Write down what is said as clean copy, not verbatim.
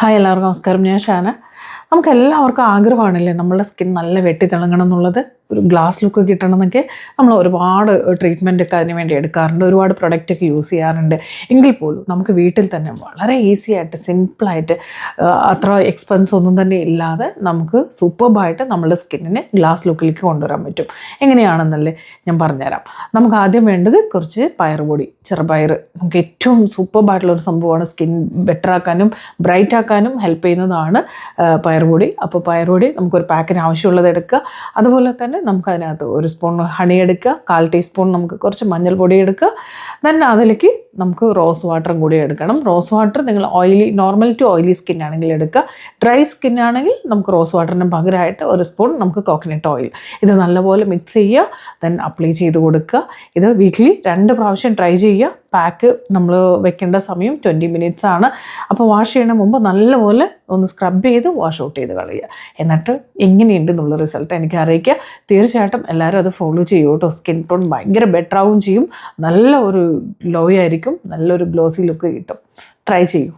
Hi എല്ലാവർക്കും നമസ്കാരം. ഞാൻ ഷാന. നമുക്കെല്ലാവർക്കും ആഗ്രഹമാണല്ലേ നമ്മളുടെ സ്കിൻ നല്ല വെട്ടിത്തിളങ്ങണം എന്നുള്ളത്, ഒരു ഗ്ലാസ് ലുക്ക് കിട്ടണം എന്നൊക്കെ. നമ്മൾ ഒരുപാട് ട്രീറ്റ്മെൻറ്റൊക്കെ അതിന് വേണ്ടി എടുക്കാറുണ്ട്, ഒരുപാട് പ്രൊഡക്റ്റൊക്കെ യൂസ് ചെയ്യാറുണ്ട്. എങ്കിൽ പോലും നമുക്ക് വീട്ടിൽ തന്നെ വളരെ ഈസി ആയിട്ട് സിമ്പിളായിട്ട് അത്ര എക്സ്പെൻസ് ഒന്നും തന്നെ ഇല്ലാതെ നമുക്ക് സൂപ്പർബായിട്ട് നമ്മുടെ സ്കിന്നിനെ ഗ്ലാസ് ലുക്കിലേക്ക് കൊണ്ടുവരാൻ പറ്റും. എങ്ങനെയാണെന്നല്ലേ ഞാൻ പറഞ്ഞുതരാം. നമുക്ക് ആദ്യം വേണ്ടത് കുറച്ച് പയറുപൊടി, ചെറുപയർ. നമുക്ക് ഏറ്റവും സൂപ്പർബായിട്ടുള്ളൊരു സംഭവമാണ്, സ്കിൻ ബെറ്റർ ആക്കാനും ബ്രൈറ്റ് ആക്കാനും ഹെൽപ്പ് ചെയ്യുന്നതാണ് പയറുപൊടി. അപ്പോൾ പയറുപൊടി നമുക്കൊരു പാക്കിന് ആവശ്യമുള്ളത് എടുക്കുക. അതുപോലെ തന്നെ നമുക്ക് അതിനകത്ത് ഒരു സ്പൂൺ ഹണി എടുക്കുക, 1/4 ടീസ്പൂൺ നമുക്ക് കുറച്ച് മഞ്ഞൾപ്പൊടി എടുക്കുക. then അതിലേക്ക് നമുക്ക് റോസ് വാട്ടറും കൂടി എടുക്കണം. റോസ് വാട്ടർ നിങ്ങൾ നോർമൽ ടു ഓയിലി സ്കിൻ ആണെങ്കിൽ എടുക്കുക. ഡ്രൈ സ്കിൻ ആണെങ്കിൽ നമുക്ക് റോസ് വാട്ടറിന് പകരമായിട്ട് ഒരു സ്പൂൺ നമുക്ക് കോക്കനട്ട് ഓയിൽ. ഇത് നല്ലപോലെ മിക്സ് ചെയ്യുക, then അപ്ലൈ ചെയ്ത് കൊടുക്കുക. ഇത് വീക്ക്ലി 2 പ്രാവശ്യം ട്രൈ ചെയ്യുക. പാക്ക് നമ്മൾ വെക്കേണ്ട സമയം 20 minutes ആണ്. അപ്പോൾ വാഷ് ചെയ്യണ മുമ്പ് നല്ലപോലെ ഒന്ന് സ്ക്രബ് ചെയ്ത് വാഷ് ഔട്ട് ചെയ്ത് കളയുക. എന്നിട്ട് എങ്ങനെയുണ്ട് എന്നുള്ള റിസൾട്ട് എനിക്ക് അറിയിക്കുക. തീർച്ചയായിട്ടും എല്ലാവരും അത് ഫോളോ ചെയ്യൂ കേട്ടോ. സ്കിൻ ടോൺ ഭയങ്കര ബെറ്റർ ആവും ചെയ്യും, നല്ല ഒരു ഗ്ലോ ആയിരിക്കും, നല്ലൊരു ഗ്ലോസി ലുക്ക് കിട്ടും. ട്രൈ ചെയ്യൂ.